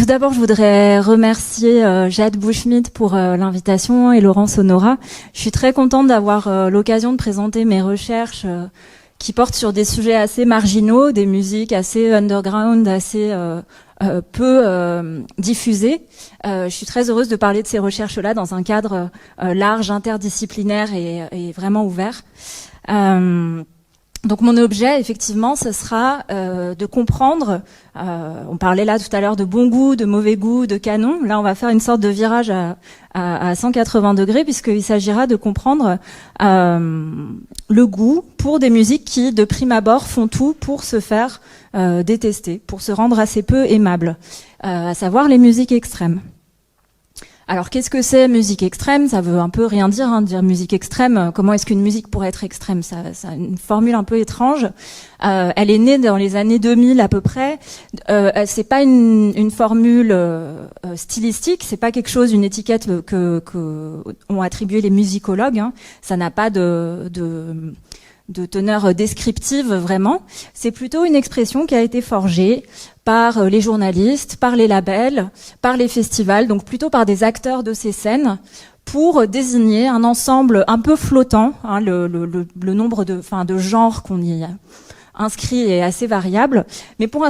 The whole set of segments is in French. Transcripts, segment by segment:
d'abord, je voudrais remercier Jade Bouchmid pour l'invitation et Laurence Honora. Je suis très contente d'avoir l'occasion de présenter mes recherches qui portent sur des sujets assez marginaux, des musiques assez underground, assez peu diffusées. Je suis très heureuse de parler de ces recherches-là dans un cadre large, interdisciplinaire et vraiment ouvert. Donc mon objet, effectivement, ce sera de comprendre, on parlait là tout à l'heure de bon goût, de mauvais goût, de canon. Là, on va faire une sorte de virage à 180 degrés, puisqu'il s'agira de comprendre le goût pour des musiques qui, de prime abord, font tout pour se faire détester, pour se rendre assez peu aimables, à savoir les musiques extrêmes. Alors, qu'est-ce que c'est musique extrême? Ça veut un peu rien dire, hein, de dire musique extrême. Comment est-ce qu'une musique pourrait être extrême? Ça une formule un peu étrange. Elle est née dans les années 2000 à peu près. C'est pas une formule stylistique. C'est pas quelque chose, une étiquette que ont attribué les musicologues. Hein. Ça n'a pas de teneur descriptive vraiment. C'est plutôt une expression qui a été forgée par les journalistes, par les labels, par les festivals, donc plutôt par des acteurs de ces scènes, pour désigner un ensemble un peu flottant. Hein, le nombre de genres qu'on y inscrit est assez variable, mais pour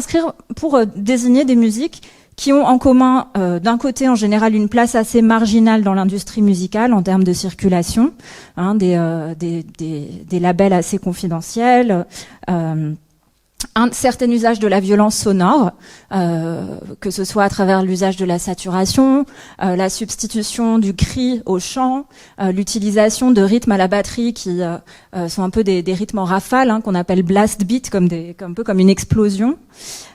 désigner des musiques qui ont en commun, d'un côté en général, une place assez marginale dans l'industrie musicale en termes de circulation, hein, des labels assez confidentiels, un certain usage de la violence sonore, que ce soit à travers l'usage de la saturation, la substitution du cri au chant, l'utilisation de rythmes à la batterie qui sont un peu des rythmes en rafale, hein, qu'on appelle blast beat, un peu comme une explosion.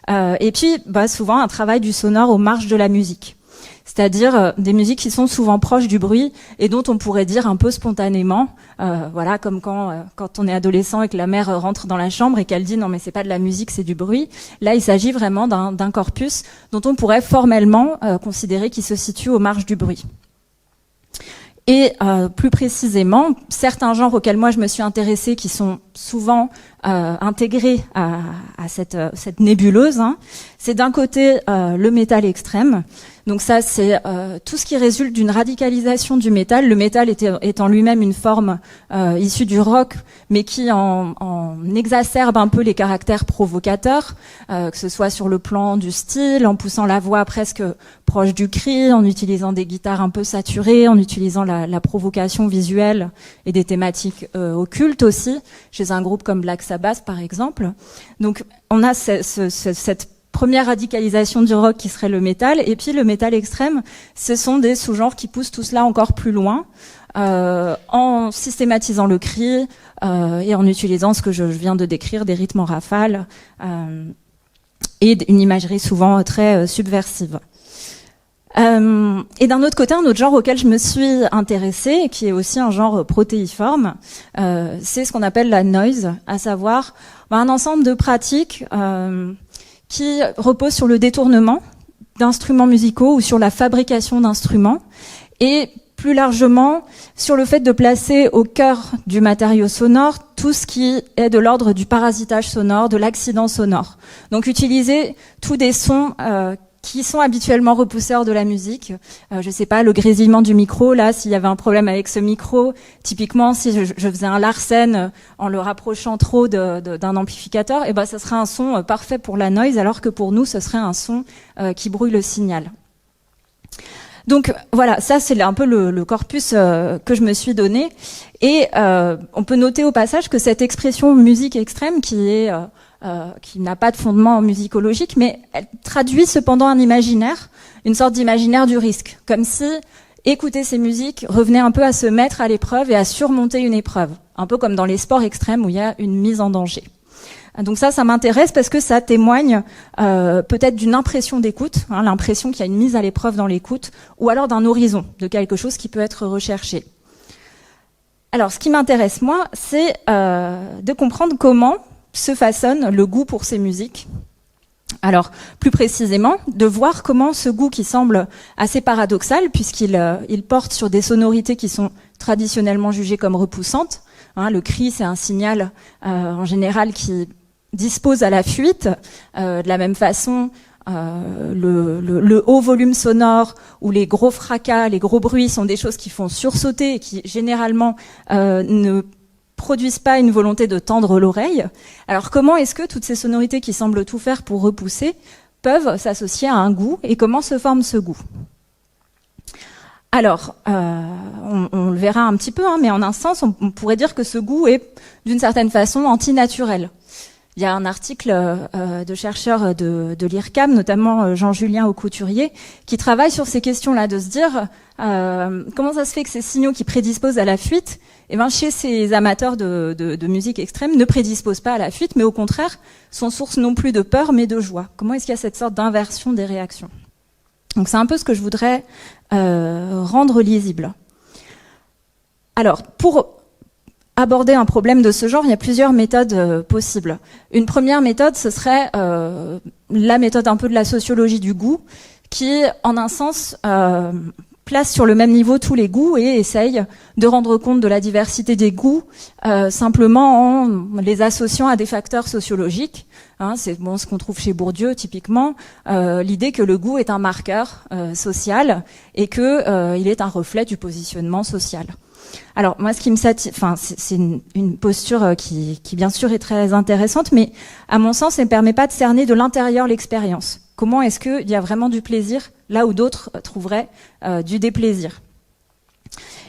Et puis, souvent un travail du sonore aux marges de la musique. C'est-à-dire des musiques qui sont souvent proches du bruit et dont on pourrait dire un peu spontanément, voilà, comme quand on est adolescent et que la mère rentre dans la chambre et qu'elle dit non mais c'est pas de la musique, c'est du bruit. Là, il s'agit vraiment d'un corpus dont on pourrait formellement considérer qu'il se situe aux marges du bruit. Et plus précisément, certains genres auxquels moi je me suis intéressée, qui sont souvent intégrés à cette nébuleuse, hein, c'est d'un côté le métal extrême. Donc ça, c'est tout ce qui résulte d'une radicalisation du métal. Le métal étant lui-même une forme issue du rock, mais qui en exacerbe un peu les caractères provocateurs, que ce soit sur le plan du style, en poussant la voix presque proche du cri, en utilisant des guitares un peu saturées, en utilisant la provocation visuelle et des thématiques occultes aussi, chez un groupe comme Black Sabbath par exemple. Donc on a cette première radicalisation du rock qui serait le métal, et puis le métal extrême, ce sont des sous-genres qui poussent tout cela encore plus loin, en systématisant le cri et en utilisant ce que je viens de décrire, des rythmes en rafale et une imagerie souvent très subversive. Et d'un autre côté, un autre genre auquel je me suis intéressée, qui est aussi un genre protéiforme, c'est ce qu'on appelle la noise, à savoir un ensemble de pratiques qui repose sur le détournement d'instruments musicaux ou sur la fabrication d'instruments, et plus largement sur le fait de placer au cœur du matériau sonore tout ce qui est de l'ordre du parasitage sonore, de l'accident sonore. Donc utiliser tous des sons qui sont habituellement repousseurs de la musique. Je sais pas, le grésillement du micro, là, s'il y avait un problème avec ce micro, typiquement, si je faisais un Larsen en le rapprochant trop d'un amplificateur, et ça serait un son parfait pour la noise, alors que pour nous, ce serait un son qui brouille le signal. Donc voilà, ça c'est un peu le corpus que je me suis donné. Et on peut noter au passage que cette expression musique extrême, qui n'a pas de fondement musicologique, mais elle traduit cependant un imaginaire, une sorte d'imaginaire du risque, comme si écouter ces musiques revenait un peu à se mettre à l'épreuve et à surmonter une épreuve, un peu comme dans les sports extrêmes où il y a une mise en danger. Donc ça m'intéresse parce que ça témoigne peut-être d'une impression d'écoute, hein, l'impression qu'il y a une mise à l'épreuve dans l'écoute, ou alors d'un horizon, de quelque chose qui peut être recherché. Alors ce qui m'intéresse moi, c'est de comprendre comment se façonne le goût pour ces musiques. Alors, plus précisément, de voir comment ce goût qui semble assez paradoxal, puisqu'il porte sur des sonorités qui sont traditionnellement jugées comme repoussantes. Hein, le cri, c'est un signal en général qui dispose à la fuite. De la même façon, le haut volume sonore ou les gros fracas, les gros bruits sont des choses qui font sursauter et qui généralement ne produisent pas une volonté de tendre l'oreille. Alors comment est-ce que toutes ces sonorités qui semblent tout faire pour repousser peuvent s'associer à un goût, et comment se forme ce goût? Alors, on le verra un petit peu, mais en un sens, on pourrait dire que ce goût est d'une certaine façon antinaturel. Il y a un article de chercheurs de l'IRCAM, notamment Jean-Julien Aucouturier, qui travaille sur ces questions-là, de se dire comment ça se fait que ces signaux qui prédisposent à la fuite, chez ces amateurs de musique extrême, ne prédisposent pas à la fuite, mais au contraire, sont source non plus de peur, mais de joie. Comment est-ce qu'il y a cette sorte d'inversion des réactions? Donc c'est un peu ce que je voudrais rendre lisible. Alors, pour aborder un problème de ce genre, il y a plusieurs méthodes possibles. Une première méthode, ce serait la méthode un peu de la sociologie du goût, qui, en un sens, place sur le même niveau tous les goûts et essaye de rendre compte de la diversité des goûts simplement en les associant à des facteurs sociologiques. C'est ce qu'on trouve chez Bourdieu typiquement, l'idée que le goût est un marqueur social et que il est un reflet du positionnement social. Alors moi, ce qui me c'est une posture qui bien sûr est très intéressante, mais à mon sens, elle ne permet pas de cerner de l'intérieur l'expérience. Comment est-ce qu'il y a vraiment du plaisir là où d'autres trouveraient du déplaisir?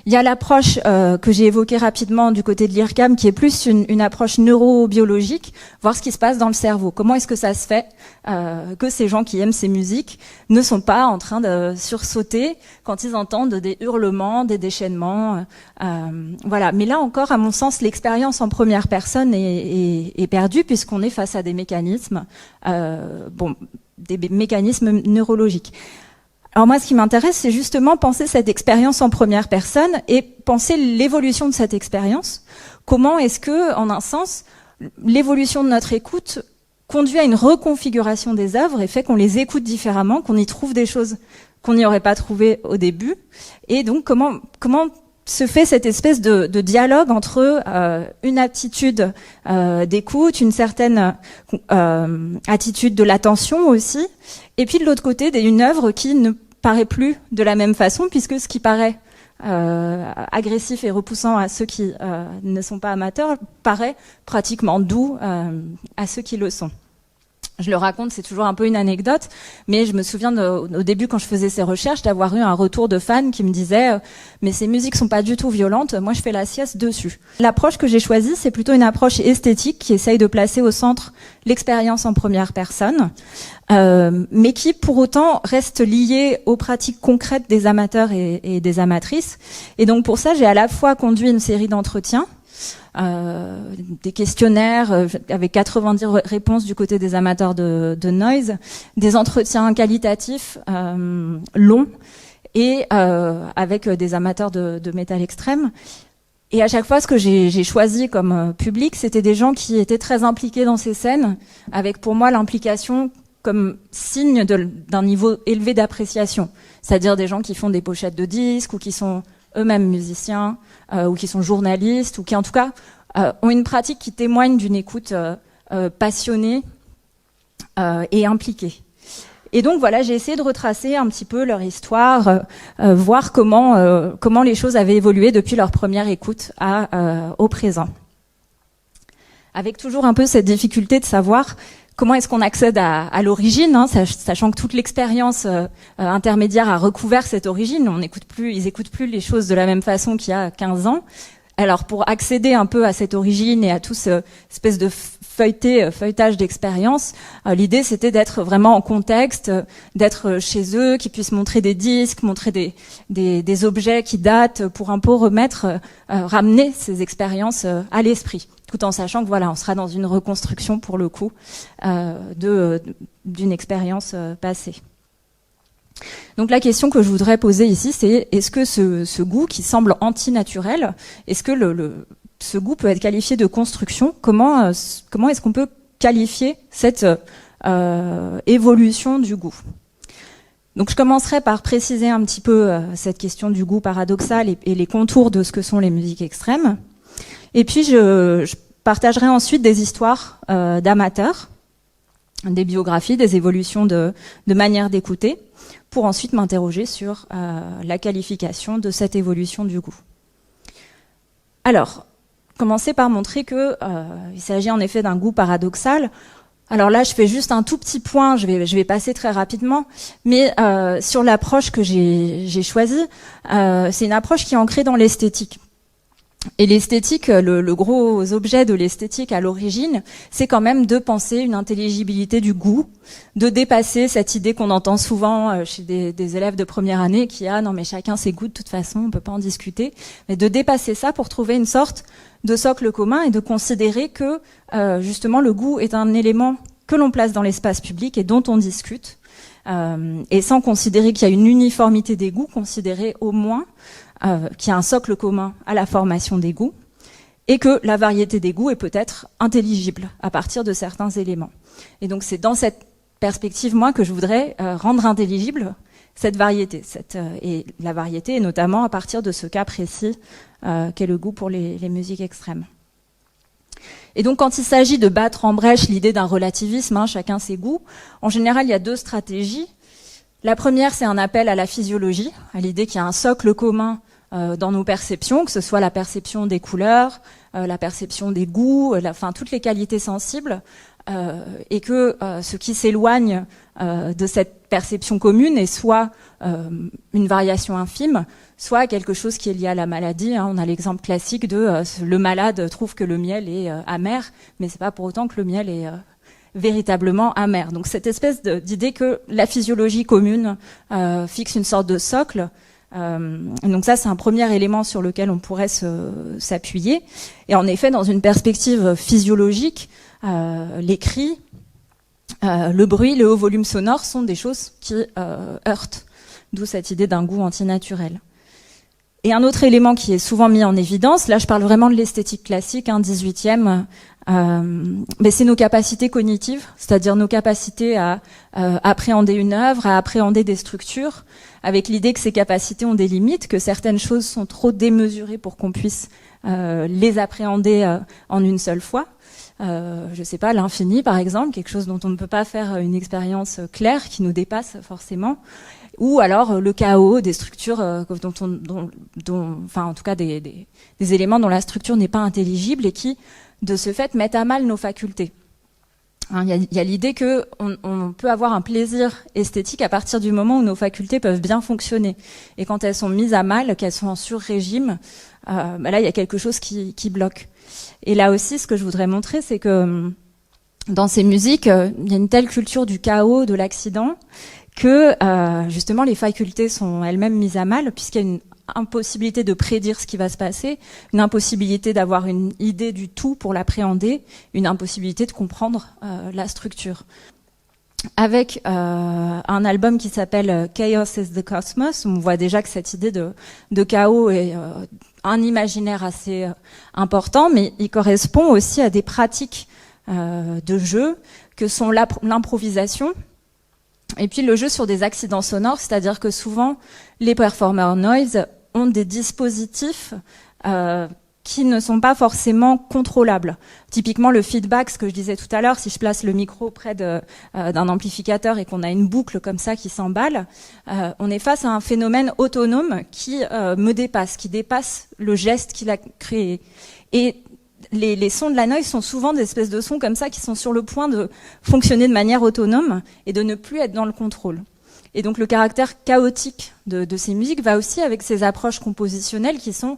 Il y a l'approche que j'ai évoquée rapidement du côté de l'IRCAM, qui est plus une approche neurobiologique, voir ce qui se passe dans le cerveau. Comment est-ce que ça se fait que ces gens qui aiment ces musiques ne sont pas en train de sursauter quand ils entendent des hurlements, des déchaînements, voilà. Mais là encore, à mon sens, l'expérience en première personne est perdue, puisqu'on est face à des mécanismes, des mécanismes neurologiques. Alors moi, ce qui m'intéresse, c'est justement penser cette expérience en première personne et penser l'évolution de cette expérience. Comment est-ce que, en un sens, l'évolution de notre écoute conduit à une reconfiguration des œuvres et fait qu'on les écoute différemment, qu'on y trouve des choses qu'on n'y aurait pas trouvées au début. Et donc, comment se fait cette espèce de dialogue entre une attitude d'écoute, une certaine attitude de l'attention aussi, et puis de l'autre côté, une œuvre qui ne paraît plus de la même façon, puisque ce qui paraît agressif et repoussant à ceux qui ne sont pas amateurs paraît pratiquement doux à ceux qui le sont. Je le raconte, c'est toujours un peu une anecdote, mais je me souviens au début, quand je faisais ces recherches, d'avoir eu un retour de fans qui me disaient mais ces musiques sont pas du tout violentes, moi je fais la sieste dessus. L'approche que j'ai choisie, c'est plutôt une approche esthétique qui essaye de placer au centre l'expérience en première personne, mais qui pour autant reste liée aux pratiques concrètes des amateurs et des amatrices. Et donc pour ça, j'ai à la fois conduit une série d'entretiens, des questionnaires avec 90 réponses du côté des amateurs de noise, des entretiens qualitatifs longs et avec des amateurs de métal extrême. Et à chaque fois, ce que j'ai choisi comme public, c'était des gens qui étaient très impliqués dans ces scènes, avec pour moi l'implication comme signe d'un niveau élevé d'appréciation. C'est-à-dire des gens qui font des pochettes de disques ou qui sont eux-mêmes musiciens ou qui sont journalistes ou qui en tout cas ont une pratique qui témoigne d'une écoute passionnée et impliquée. Et donc voilà, j'ai essayé de retracer un petit peu leur histoire, voir comment les choses avaient évolué depuis leur première écoute au présent. Avec toujours un peu cette difficulté de savoir comment est-ce qu'on accède à l'origine, sachant que toute l'expérience intermédiaire a recouvert cette origine. Ils écoutent plus les choses de la même façon qu'il y a 15 ans. Alors pour accéder un peu à cette origine et à tout ce espèce de feuilletage d'expérience, l'idée c'était d'être vraiment en contexte, d'être chez eux, qu'ils puissent montrer des disques, montrer des objets qui datent, pour un peu ramener ces expériences à l'esprit, tout en sachant que voilà, on sera dans une reconstruction pour le coup d'une expérience passée. Donc la question que je voudrais poser ici, c'est est-ce que ce goût qui semble antinaturel, est-ce que ce goût peut être qualifié de construction? Comment est-ce qu'on peut qualifier cette évolution du goût? Donc je commencerai par préciser un petit peu cette question du goût paradoxal et les contours de ce que sont les musiques extrêmes. Et puis je partagerai ensuite des histoires d'amateurs des biographies, des évolutions de manière d'écouter, pour ensuite m'interroger sur la qualification de cette évolution du goût. Alors, commencer par montrer que il s'agit en effet d'un goût paradoxal. Alors là, je fais juste un tout petit point, je vais passer très rapidement, mais sur l'approche que j'ai choisie, c'est une approche qui est ancrée dans l'esthétique. Et l'esthétique, le gros objet de l'esthétique à l'origine, c'est quand même de penser une intelligibilité du goût, de dépasser cette idée qu'on entend souvent chez des élèves de première année qui non mais chacun ses goûts de toute façon, on peut pas en discuter, mais de dépasser ça pour trouver une sorte de socle commun et de considérer que justement le goût est un élément que l'on place dans l'espace public et dont on discute, et sans considérer qu'il y a une uniformité des goûts, considérer au moins qu'il y a un socle commun à la formation des goûts et que la variété des goûts est peut-être intelligible à partir de certains éléments. Et donc c'est dans cette perspective, moi, que je voudrais rendre intelligible cette variété. Et la variété est notamment à partir de ce cas précis qu'est le goût pour les musiques extrêmes. Et donc quand il s'agit de battre en brèche l'idée d'un relativisme, chacun ses goûts, en général il y a deux stratégies. La première, c'est un appel à la physiologie, à l'idée qu'il y a un socle commun dans nos perceptions, que ce soit la perception des couleurs, la perception des goûts, toutes les qualités sensibles, et que ce qui s'éloigne de cette perception commune est soit une variation infime, soit quelque chose qui est lié à la maladie. On a l'exemple classique de le malade trouve que le miel est amer, mais c'est pas pour autant que le miel est véritablement amer. Donc cette espèce d'idée que la physiologie commune fixe une sorte de socle. Donc ça, c'est un premier élément sur lequel on pourrait s'appuyer. Et en effet, dans une perspective physiologique, les cris, le bruit, le haut volume sonore sont des choses qui heurtent, d'où cette idée d'un goût antinaturel. Et un autre élément qui est souvent mis en évidence, là je parle vraiment de l'esthétique classique, 18e, mais c'est nos capacités cognitives, c'est-à-dire nos capacités à appréhender une œuvre, à appréhender des structures, avec l'idée que ces capacités ont des limites, que certaines choses sont trop démesurées pour qu'on puisse les appréhender en une seule fois. Je sais pas, l'infini par exemple, quelque chose dont on ne peut pas faire une expérience claire, qui nous dépasse forcément, ou alors le chaos des structures en tout cas des éléments dont la structure n'est pas intelligible et qui, de ce fait, mettent à mal nos facultés. Il y a l'idée que on peut avoir un plaisir esthétique à partir du moment où nos facultés peuvent bien fonctionner. Et quand elles sont mises à mal, qu'elles sont en sur-régime, là, il y a quelque chose qui bloque. Et là aussi, ce que je voudrais montrer, c'est que dans ces musiques, il y a une telle culture du chaos, de l'accident, que justement les facultés sont elles-mêmes mises à mal, puisqu'il y a une impossibilité de prédire ce qui va se passer, une impossibilité d'avoir une idée du tout pour l'appréhender, une impossibilité de comprendre la structure. Avec un album qui s'appelle Chaos is the Cosmos, on voit déjà que cette idée de chaos est un imaginaire assez important, mais il correspond aussi à des pratiques de jeu que sont l'improvisation, et puis le jeu sur des accidents sonores, c'est-à-dire que souvent les performers noise ont des dispositifs qui ne sont pas forcément contrôlables. Typiquement le feedback, ce que je disais tout à l'heure, si je place le micro près d'un amplificateur et qu'on a une boucle comme ça qui s'emballe, on est face à un phénomène autonome qui me dépasse, qui dépasse le geste qu'il a créé. Et les sons de la noise sont souvent des espèces de sons comme ça qui sont sur le point de fonctionner de manière autonome et de ne plus être dans le contrôle. Et donc le caractère chaotique de ces musiques va aussi avec ces approches compositionnelles qui sont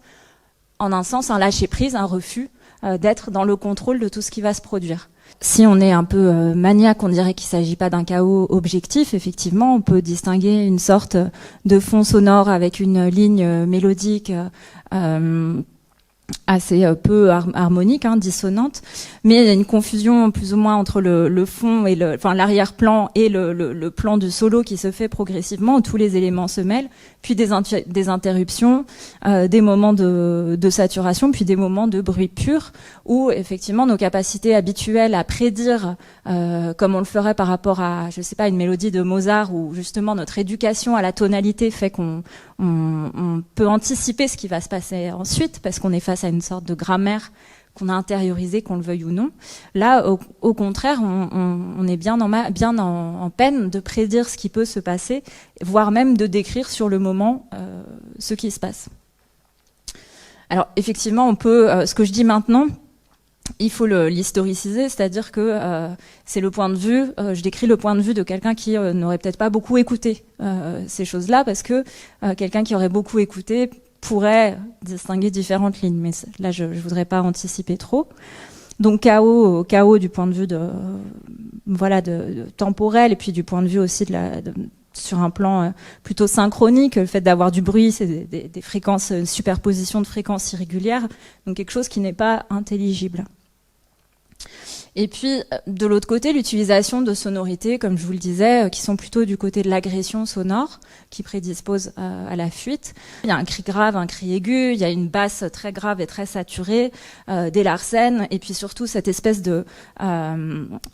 en un sens un lâcher-prise, un refus d'être dans le contrôle de tout ce qui va se produire. Si on est un peu maniaque, on dirait qu'il ne s'agit pas d'un chaos objectif. Effectivement, on peut distinguer une sorte de fond sonore avec une ligne mélodique assez peu harmonique, dissonante, mais il y a une confusion plus ou moins entre le fond et l'arrière-plan et le plan du solo qui se fait progressivement, où tous les éléments se mêlent, puis des interruptions, des moments de saturation, puis des moments de bruit pur, où effectivement nos capacités habituelles à prédire, comme on le ferait par rapport à, je sais pas, une mélodie de Mozart, où justement notre éducation à la tonalité fait qu'on peut anticiper ce qui va se passer ensuite, parce qu'on est face à une sorte de grammaire qu'on a intériorisé, qu'on le veuille ou non. Là, au contraire, on est bien en peine de prédire ce qui peut se passer, voire même de décrire sur le moment ce qui se passe. Alors effectivement, on peut, ce que je dis maintenant, il faut l'historiciser, c'est-à-dire que c'est le point de vue, je décris le point de vue de quelqu'un qui n'aurait peut-être pas beaucoup écouté ces choses-là, parce que quelqu'un qui aurait beaucoup écouté pourrait distinguer différentes lignes, mais là je voudrais pas anticiper trop. Donc chaos du point de vue de temporel, et puis du point de vue aussi sur un plan plutôt synchronique, le fait d'avoir du bruit, c'est des fréquences, une superposition de fréquences irrégulières, donc quelque chose qui n'est pas intelligible. Et puis, de l'autre côté, l'utilisation de sonorités, comme je vous le disais, qui sont plutôt du côté de l'agression sonore, qui prédispose à la fuite. Il y a un cri grave, un cri aigu, il y a une basse très grave et très saturée, des larcènes, et puis surtout cette espèce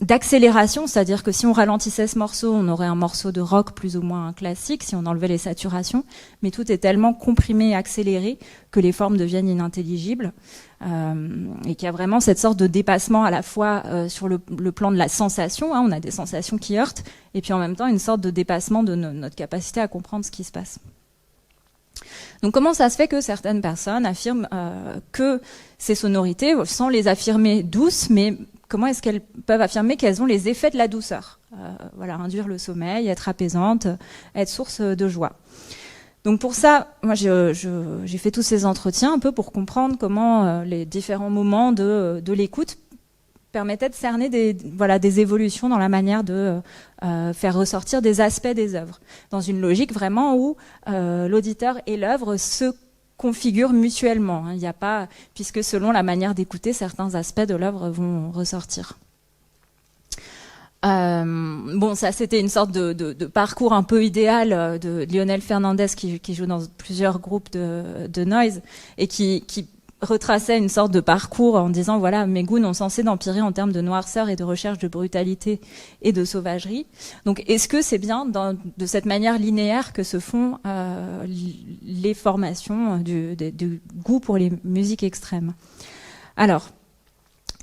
d'accélération, c'est-à-dire que si on ralentissait ce morceau, on aurait un morceau de rock plus ou moins classique, si on enlevait les saturations, mais tout est tellement comprimé et accéléré que les formes deviennent inintelligibles. Et qu'il y a vraiment cette sorte de dépassement à la fois sur le plan de la sensation, on a des sensations qui heurtent, et puis en même temps une sorte de dépassement de notre capacité à comprendre ce qui se passe. Donc comment ça se fait que certaines personnes affirment que ces sonorités, sans les affirmer douces, mais comment est-ce qu'elles peuvent affirmer qu'elles ont les effets de la douceur, induire le sommeil, être apaisantes, être source de joie. Donc pour ça, moi j'ai fait tous ces entretiens un peu pour comprendre comment les différents moments de l'écoute permettaient de cerner des évolutions dans la manière de faire ressortir des aspects des œuvres, dans une logique vraiment où l'auditeur et l'œuvre se configurent mutuellement. Il n'y a pas, puisque selon la manière d'écouter, certains aspects de l'œuvre vont ressortir. Ça c'était une sorte de parcours un peu idéal de Lionel Fernandez qui joue dans plusieurs groupes de noise et qui retraçait une sorte de parcours en disant voilà, mes goûts n'ont cessé d'empirer en termes de noirceur et de recherche de brutalité et de sauvagerie. Donc est-ce que c'est bien de cette manière linéaire que se font les formations du goût pour les musiques extrêmes? Alors,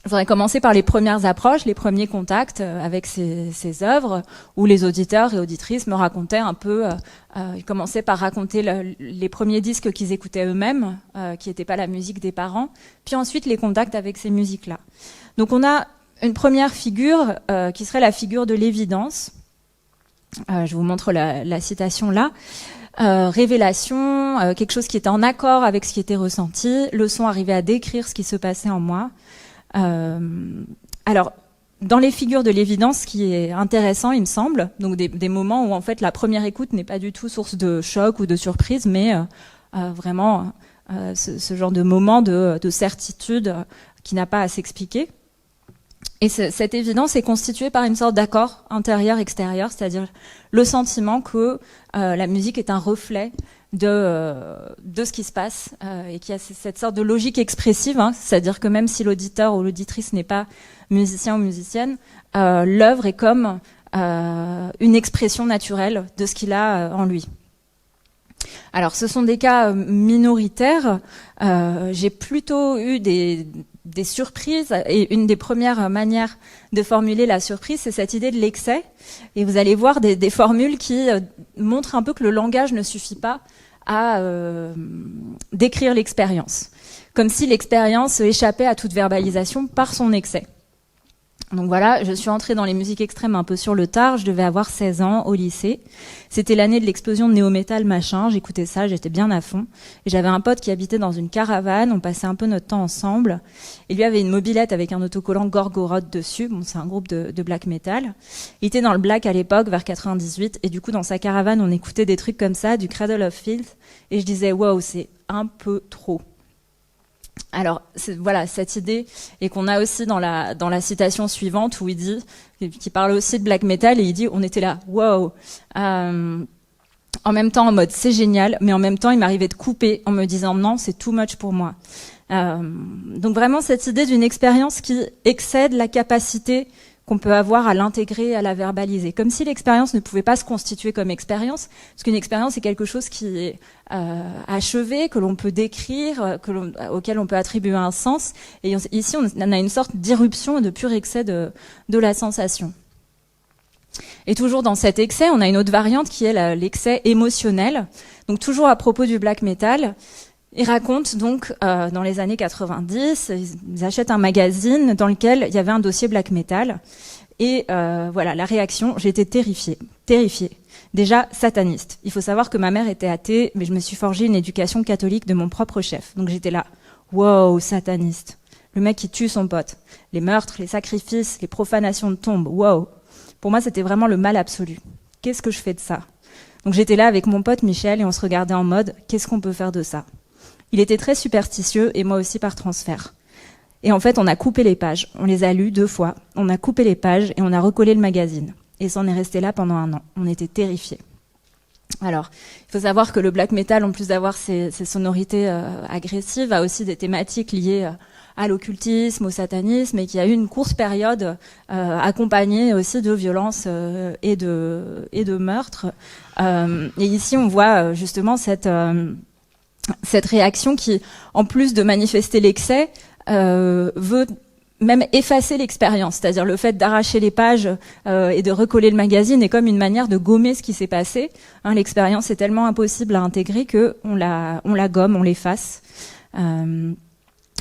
je voudrais commencer par les premières approches, les premiers contacts avec ces œuvres, où les auditeurs et auditrices me racontaient un peu, ils commençaient par raconter les premiers disques qu'ils écoutaient eux-mêmes, qui n'étaient pas la musique des parents, puis ensuite les contacts avec ces musiques-là. Donc on a une première figure qui serait la figure de l'évidence. Je vous montre la citation là. Révélation, quelque chose qui était en accord avec ce qui était ressenti, le son arrivait à décrire ce qui se passait en moi. Alors, dans les figures de l'évidence, ce qui est intéressant, il me semble, donc des moments où en fait la première écoute n'est pas du tout source de choc ou de surprise, mais vraiment ce genre de moment de certitude qui n'a pas à s'expliquer. Et cette évidence est constituée par une sorte d'accord intérieur-extérieur, c'est-à-dire le sentiment que la musique est un reflet de ce qui se passe et qu'il y a cette sorte de logique expressive, c'est-à-dire que même si l'auditeur ou l'auditrice n'est pas musicien ou musicienne, l'œuvre est comme une expression naturelle de ce qu'il a en lui. Alors ce sont des cas minoritaires, j'ai plutôt eu des surprises, et une des premières manières de formuler la surprise, c'est cette idée de l'excès. Et vous allez voir des formules qui montrent un peu que le langage ne suffit pas à décrire l'expérience. Comme si l'expérience échappait à toute verbalisation par son excès. Donc voilà, je suis entrée dans les musiques extrêmes un peu sur le tard, je devais avoir 16 ans au lycée. C'était l'année de l'explosion de néo-metal machin, j'écoutais ça, j'étais bien à fond. Et j'avais un pote qui habitait dans une caravane, on passait un peu notre temps ensemble. Et lui avait une mobilette avec un autocollant Gorgoroth dessus, bon c'est un groupe de black metal. Il était dans le black à l'époque, vers 98, et du coup dans sa caravane on écoutait des trucs comme ça, du Cradle of Filth, et je disais wow, c'est un peu trop. Alors voilà cette idée, et qu'on a aussi dans la citation suivante où il dit, qui parle aussi de black metal, et il dit on était là wow, en même temps en mode c'est génial, mais en même temps il m'arrivait de couper en me disant non c'est too much pour moi. Donc vraiment cette idée d'une expérience qui excède la capacité qu'on peut avoir à l'intégrer, à la verbaliser. Comme si l'expérience ne pouvait pas se constituer comme expérience, parce qu'une expérience est quelque chose qui est achevé, que l'on peut décrire, auquel on peut attribuer un sens. Et ici, on a une sorte d'irruption et de pur excès de la sensation. Et toujours dans cet excès, on a une autre variante qui est l'excès émotionnel. Donc toujours à propos du black metal, ils racontent donc dans les années 90, ils achètent un magazine dans lequel il y avait un dossier black metal. Et voilà, la réaction, j'ai été terrifiée. Déjà sataniste. Il faut savoir que ma mère était athée, mais je me suis forgé une éducation catholique de mon propre chef. Donc j'étais là, wow, sataniste. Le mec qui tue son pote. Les meurtres, les sacrifices, les profanations de tombes, wow. Pour moi, c'était vraiment le mal absolu. Qu'est-ce que je fais de ça? Donc j'étais là avec mon pote Michel et on se regardait en mode, qu'est-ce qu'on peut faire de ça? Il était très superstitieux et moi aussi par transfert. Et en fait, on a coupé les pages. On les a lues 2 fois. On a coupé les pages et on a recollé le magazine. Et ça en est resté là pendant 1 an. On était terrifiés. Alors, il faut savoir que le black metal, en plus d'avoir ses sonorités agressives, a aussi des thématiques liées à l'occultisme, au satanisme, et qui a eu une courte période accompagnée aussi de violences et de meurtres. Et ici, on voit justement cette réaction qui, en plus de manifester l'excès, veut même effacer l'expérience, c'est-à-dire le fait d'arracher les pages et de recoller le magazine est comme une manière de gommer ce qui s'est passé. Hein, l'expérience est tellement impossible à intégrer que on la gomme, on l'efface.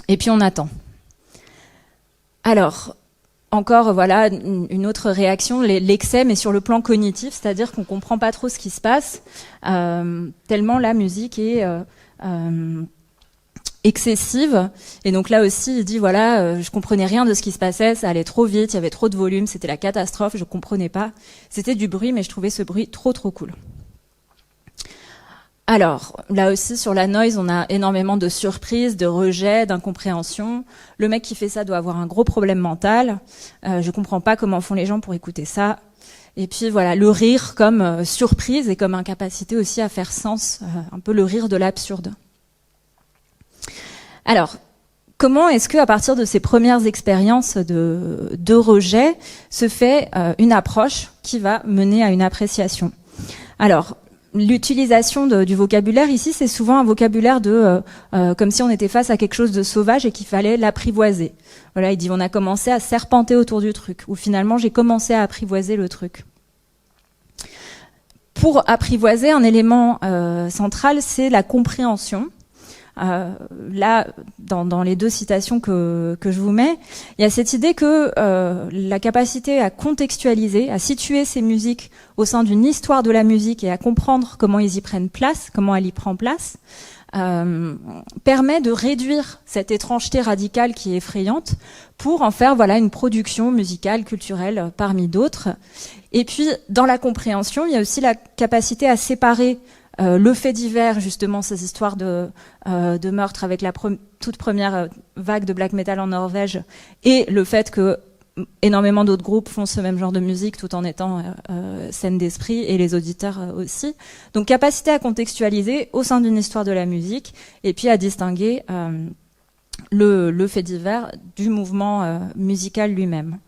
Et puis on attend. Alors, encore voilà une autre réaction, l'excès, mais sur le plan cognitif, c'est-à-dire qu'on comprend pas trop ce qui se passe, tellement la musique est excessive. Et donc là aussi, il dit voilà, je comprenais rien de ce qui se passait, ça allait trop vite, il y avait trop de volume, c'était la catastrophe, je comprenais pas. C'était du bruit, mais je trouvais ce bruit trop cool. Alors, là aussi, sur la noise, on a énormément de surprises, de rejets, d'incompréhension. Le mec qui fait ça doit avoir un gros problème mental. Je comprends pas comment font les gens pour écouter ça. Et puis voilà, le rire comme surprise et comme incapacité aussi à faire sens, un peu le rire de l'absurde. Alors, comment est-ce que, à partir de ces premières expériences de rejet, se fait une approche qui va mener à une appréciation? Alors, l'utilisation du vocabulaire ici, c'est souvent un vocabulaire comme si on était face à quelque chose de sauvage et qu'il fallait l'apprivoiser. Voilà, il dit on a commencé à serpenter autour du truc, ou finalement j'ai commencé à apprivoiser le truc. Pour apprivoiser, un élément central, c'est la compréhension. Là, dans les 2 citations que je vous mets, il y a cette idée que la capacité à contextualiser, à situer ces musiques au sein d'une histoire de la musique et à comprendre comment ils y prennent place, comment elle y prend place, permet de réduire cette étrangeté radicale qui est effrayante pour en faire voilà une production musicale, culturelle parmi d'autres. Et puis, dans la compréhension, il y a aussi la capacité à séparer le fait divers, justement, ces histoires de meurtre avec la toute première vague de black metal en Norvège, et le fait que énormément d'autres groupes font ce même genre de musique tout en étant saines d'esprit, et les auditeurs aussi. Donc capacité à contextualiser au sein d'une histoire de la musique, et puis à distinguer le fait divers du mouvement musical lui-même.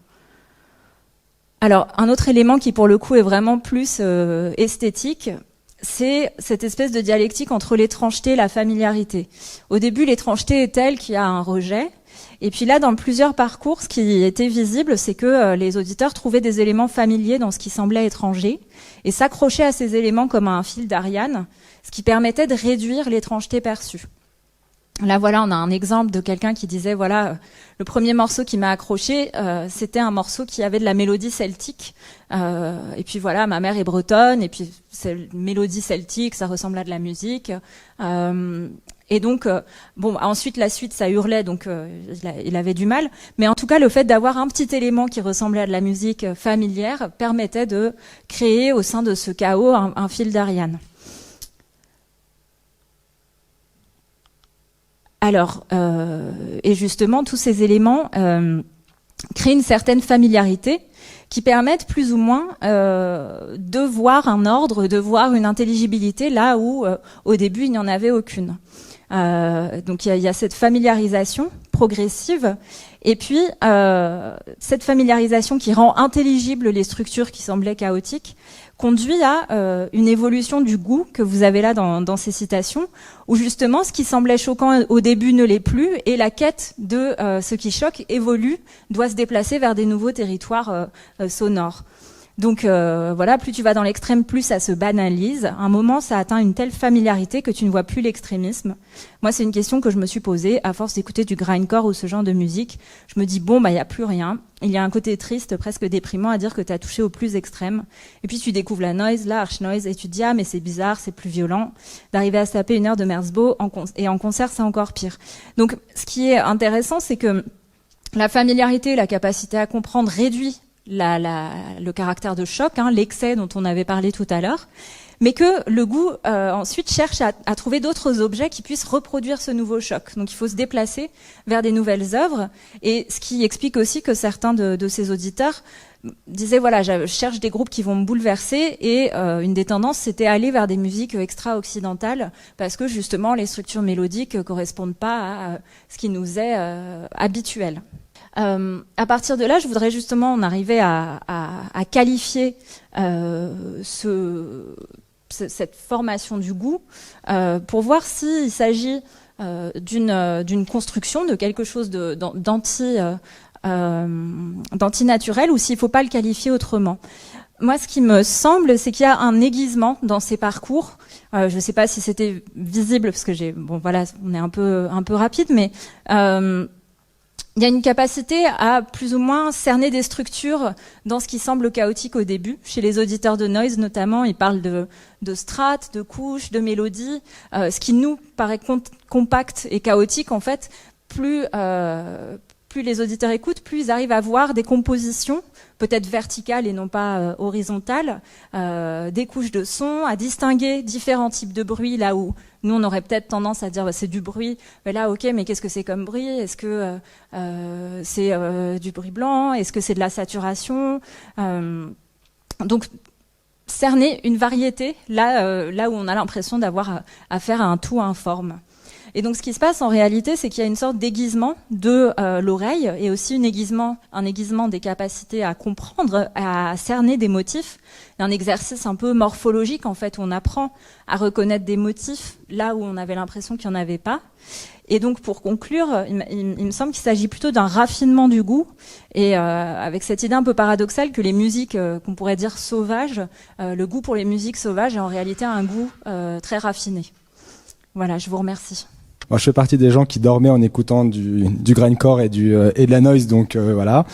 Alors, un autre élément qui, pour le coup, est vraiment plus esthétique, c'est cette espèce de dialectique entre l'étrangeté et la familiarité. Au début, l'étrangeté est telle qu'il y a un rejet. Et puis là, dans plusieurs parcours, ce qui était visible, c'est que les auditeurs trouvaient des éléments familiers dans ce qui semblait étranger et s'accrochaient à ces éléments comme à un fil d'Ariane, ce qui permettait de réduire l'étrangeté perçue. Là, voilà, on a un exemple de quelqu'un qui disait, voilà, le premier morceau qui m'a accroché, c'était un morceau qui avait de la mélodie celtique. Et puis voilà, ma mère est bretonne, et puis c'est une mélodie celtique, ça ressemble à de la musique. Et donc, bon, ensuite la suite, ça hurlait, donc il avait du mal. Mais en tout cas, le fait d'avoir un petit élément qui ressemblait à de la musique familière permettait de créer au sein de ce chaos un fil d'Ariane. Alors, et justement, tous ces éléments créent une certaine familiarité qui permettent plus ou moins de voir un ordre, de voir une intelligibilité là où au début il n'y en avait aucune. Donc il y a cette familiarisation progressive, et puis cette familiarisation qui rend intelligibles les structures qui semblaient chaotiques conduit à une évolution du goût que vous avez là dans ces citations, où justement ce qui semblait choquant au début ne l'est plus, et la quête de ce qui choque évolue, doit se déplacer vers des nouveaux territoires sonores. Donc voilà, plus tu vas dans l'extrême, plus ça se banalise. À un moment, ça atteint une telle familiarité que tu ne vois plus l'extrémisme. Moi, c'est une question que je me suis posée à force d'écouter du grindcore ou ce genre de musique. Je me dis, bon, bah, il n'y a plus rien. Il y a un côté triste, presque déprimant à dire que tu as touché au plus extrême. Et puis tu découvres la noise, la harsh noise, et tu te dis, ah, mais c'est bizarre, c'est plus violent. D'arriver à se taper 1 heure de Merzbow, et en concert, c'est encore pire. Donc, ce qui est intéressant, c'est que la familiarité, la capacité à comprendre réduit le caractère de choc, l'excès dont on avait parlé tout à l'heure, mais que le goût ensuite cherche à trouver d'autres objets qui puissent reproduire ce nouveau choc. Donc il faut se déplacer vers des nouvelles œuvres, et ce qui explique aussi que certains de ces auditeurs disaient, voilà, je cherche des groupes qui vont me bouleverser, et une des tendances, c'était aller vers des musiques extra-occidentales, parce que justement les structures mélodiques correspondent pas à ce qui nous est habituel. À partir de là, je voudrais justement en arriver à qualifier cette formation du goût pour voir s'il s'agit d'une construction, de quelque chose d'antinaturel, ou s'il ne faut pas le qualifier autrement. Moi, ce qui me semble, c'est qu'il y a un aiguisement dans ces parcours. Je ne sais pas si c'était visible, parce que on est un peu rapide, mais il y a une capacité à plus ou moins cerner des structures dans ce qui semble chaotique au début. Chez les auditeurs de noise notamment, ils parlent de strates, de couches, de mélodies. Ce qui nous paraît compact et chaotique, en fait, plus les auditeurs écoutent, plus ils arrivent à voir des compositions, peut-être verticales et non pas horizontales, des couches de son, à distinguer différents types de bruits, là où nous on aurait peut-être tendance à dire c'est du bruit, mais là ok, mais qu'est-ce que c'est comme bruit? Est-ce que c'est du bruit blanc? Est-ce que c'est de la saturation? Donc cerner une variété là où on a l'impression d'avoir affaire à un tout informe. Et donc ce qui se passe en réalité, c'est qu'il y a une sorte d'aiguisement de l'oreille, et aussi un aiguisement des capacités à comprendre, à cerner des motifs, un exercice un peu morphologique en fait, où on apprend à reconnaître des motifs là où on avait l'impression qu'il n'y en avait pas. Et donc pour conclure, il me semble qu'il s'agit plutôt d'un raffinement du goût, et avec cette idée un peu paradoxale que les musiques qu'on pourrait dire sauvages, le goût pour les musiques sauvages est en réalité un goût très raffiné. Voilà, je vous remercie. Moi, je fais partie des gens qui dormaient en écoutant du grindcore et de la noise, donc voilà.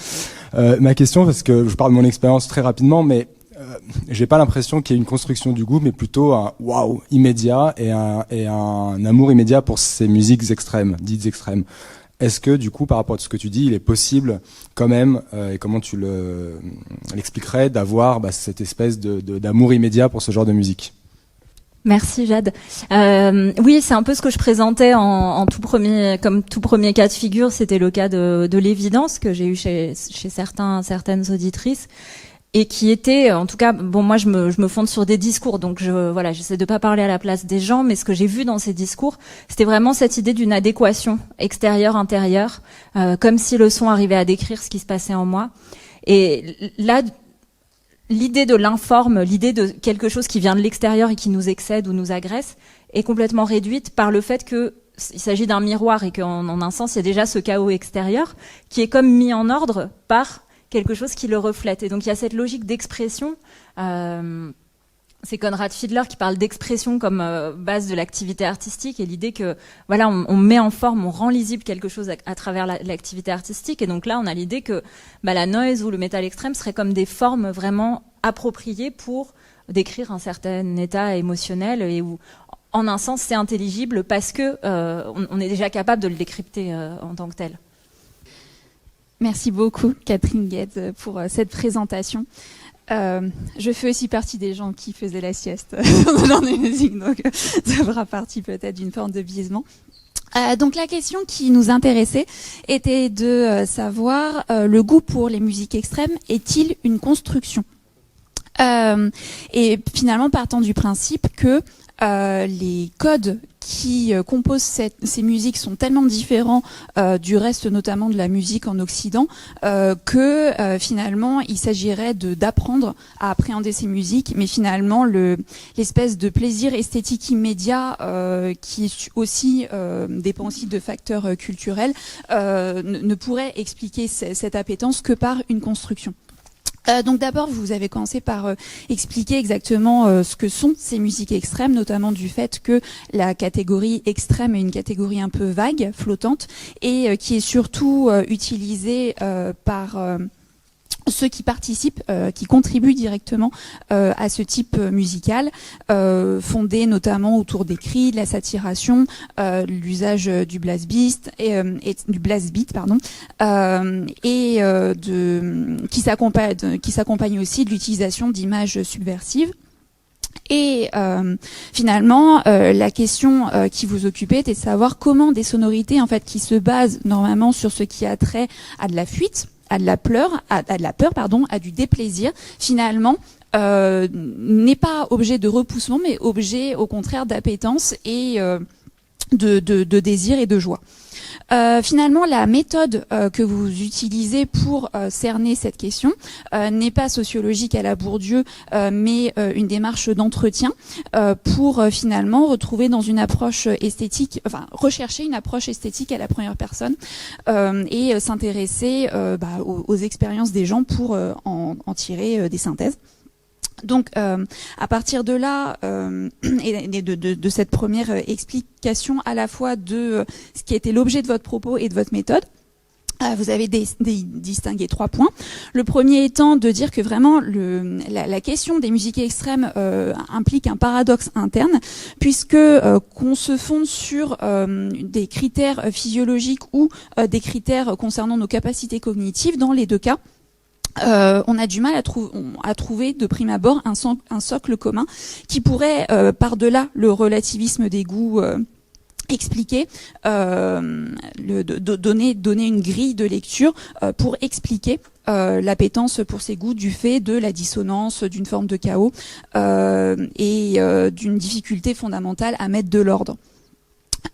Ma question, parce que je parle de mon expérience très rapidement, mais j'ai pas l'impression qu'il y ait une construction du goût, mais plutôt un waouh immédiat et un amour immédiat pour ces musiques extrêmes, dites extrêmes. Est-ce que, du coup, par rapport à ce que tu dis, il est possible quand même, et comment tu l'expliquerais, d'avoir cette espèce d'amour immédiat pour ce genre de musique? Merci Jade. Oui, c'est un peu ce que je présentais en tout premier cas de figure. C'était le cas de l'évidence que j'ai eu chez certaines auditrices, et qui était, en tout cas, bon, moi je me fonde sur des discours, donc j'essaie de pas parler à la place des gens, mais ce que j'ai vu dans ces discours, c'était vraiment cette idée d'une adéquation extérieure-intérieure, comme si le son arrivait à décrire ce qui se passait en moi. Et là, l'idée de l'informe, l'idée de quelque chose qui vient de l'extérieur et qui nous excède ou nous agresse, est complètement réduite par le fait qu'il s'agit d'un miroir, et qu'en un sens, il y a déjà ce chaos extérieur qui est comme mis en ordre par quelque chose qui le reflète. Et donc il y a cette logique d'expression. C'est Conrad Fiedler qui parle d'expression comme base de l'activité artistique, et l'idée que voilà, on met en forme, on rend lisible quelque chose à travers l'activité artistique. Et donc là, on a l'idée que la noise ou le métal extrême seraient comme des formes vraiment appropriées pour décrire un certain état émotionnel, et où, en un sens, c'est intelligible parce que on est déjà capable de le décrypter en tant que tel. Merci beaucoup, Catherine Guedz, pour cette présentation. Je fais aussi partie des gens qui faisaient la sieste dans les musiques, donc ça fera partie peut-être d'une forme de biaisement. Donc la question qui nous intéressait était de savoir le goût pour les musiques extrêmes est-il une construction, et finalement partant du principe que les codes qui composent ces musiques sont tellement différents du reste, notamment de la musique en Occident, que finalement il s'agirait d'apprendre à appréhender ces musiques, mais finalement l'espèce de plaisir esthétique immédiat qui est aussi dépend aussi de facteurs culturels ne pourrait expliquer cette appétence que par une construction. Donc d'abord, vous avez commencé par expliquer exactement ce que sont ces musiques extrêmes, notamment du fait que la catégorie extrême est une catégorie un peu vague, flottante, et qui est surtout utilisée par ceux qui participent, qui contribuent directement à ce type musical, fondé notamment autour des cris, de la saturation, l'usage du blast beat et du blast beat, pardon, qui s'accompagne aussi de l'utilisation d'images subversives. Et finalement, la question qui vous occupait était de savoir comment des sonorités en fait qui se basent normalement sur ce qui a trait à de la fuite, à de la peur, à du déplaisir, finalement n'est pas objet de repoussement, mais objet au contraire d'appétence et de désir et de joie. Finalement, la méthode que vous utilisez pour cerner cette question n'est pas sociologique à la Bourdieu, mais une démarche d'entretien pour finalement retrouver dans une approche esthétique, enfin rechercher une approche esthétique à la première personne et s'intéresser aux expériences des gens pour en tirer des synthèses. Donc, à partir de là, et de cette première explication à la fois de ce qui était l'objet de votre propos et de votre méthode, vous avez distingué 3 points. Le premier étant de dire que vraiment la question des musiques extrêmes implique un paradoxe interne, puisque qu'on se fonde sur des critères physiologiques ou des critères concernant nos capacités cognitives, dans les deux cas, on a du mal à trouver de prime abord un socle commun qui pourrait, par-delà le relativisme des goûts expliquer, donner une grille de lecture pour expliquer l'appétence pour ces goûts du fait de la dissonance, d'une forme de chaos et d'une difficulté fondamentale à mettre de l'ordre.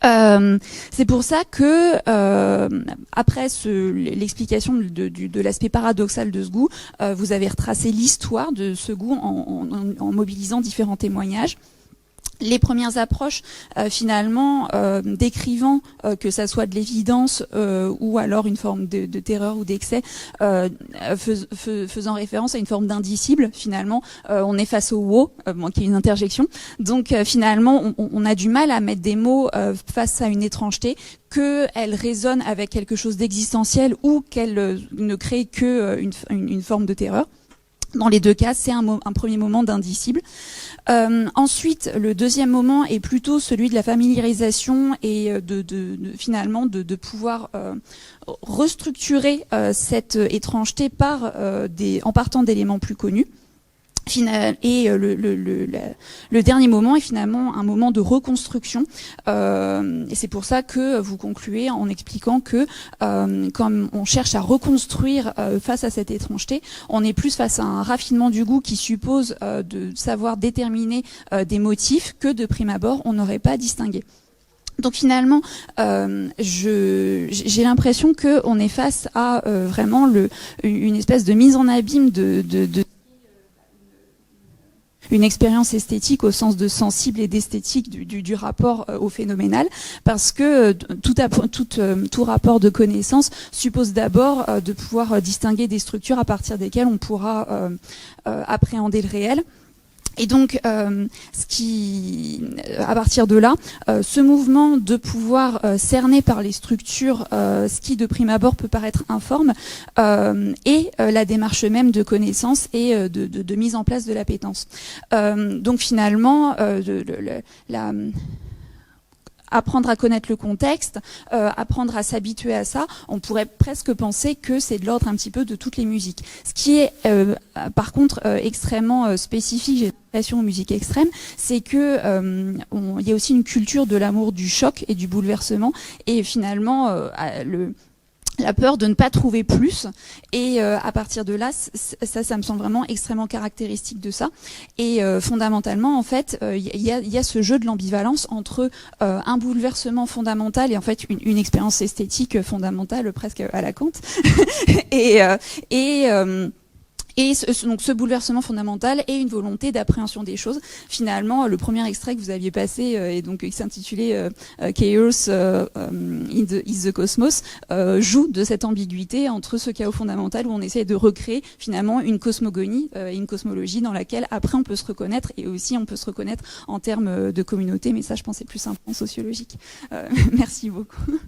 C'est pour ça que après l'explication de l'aspect paradoxal de ce goût, vous avez retracé l'histoire de ce goût en mobilisant différents témoignages. Les premières approches, finalement, décrivant que ça soit de l'évidence ou alors une forme de terreur ou d'excès, faisant référence à une forme d'indicible. Finalement, on est face au wow, qui est une interjection. Donc, finalement, on a du mal à mettre des mots face à une étrangeté, qu'elle résonne avec quelque chose d'existentiel ou qu'elle ne crée que une forme de terreur. Dans les deux cas, c'est un premier moment d'indicible. Ensuite, le deuxième moment est plutôt celui de la familiarisation et finalement de pouvoir restructurer cette étrangeté en partant d'éléments plus connus. Et le dernier moment est finalement un moment de reconstruction. Et c'est pour ça que vous concluez en expliquant que comme on cherche à reconstruire face à cette étrangeté, on est plus face à un raffinement du goût qui suppose de savoir déterminer des motifs que de prime abord on n'aurait pas distingué. Donc finalement, j'ai l'impression que on est face à vraiment une espèce de mise en abîme une expérience esthétique au sens de sensible et d'esthétique du rapport au phénoménal, parce que tout rapport de connaissance suppose d'abord de pouvoir distinguer des structures à partir desquelles on pourra appréhender le réel. Et donc, à partir de là, ce mouvement de pouvoir cerner par les structures ce qui de prime abord peut paraître informe et la démarche même de connaissance et de mise en place de l'appétence. Donc finalement, apprendre à connaître le contexte, apprendre à s'habituer à ça, on pourrait presque penser que c'est de l'ordre un petit peu de toutes les musiques. Ce qui est par contre extrêmement spécifique, j'ai l'impression, aux musiques extrêmes, c'est que il y a aussi une culture de l'amour du choc et du bouleversement, et finalement la peur de ne pas trouver plus, et à partir de là, ça me semble vraiment extrêmement caractéristique de ça. Et fondamentalement, en fait, il y a ce jeu de l'ambivalence entre un bouleversement fondamental et en fait une expérience esthétique fondamentale, presque à la Kant, et donc ce bouleversement fondamental et une volonté d'appréhension des choses. Finalement, le premier extrait que vous aviez passé, et donc qui s'intitulait Chaos is the Cosmos, joue de cette ambiguïté entre ce chaos fondamental où on essaie de recréer finalement une cosmogonie, une cosmologie dans laquelle après on peut se reconnaître, et aussi on peut se reconnaître en termes de communauté, mais ça je pense c'est plus un point sociologique. Merci beaucoup.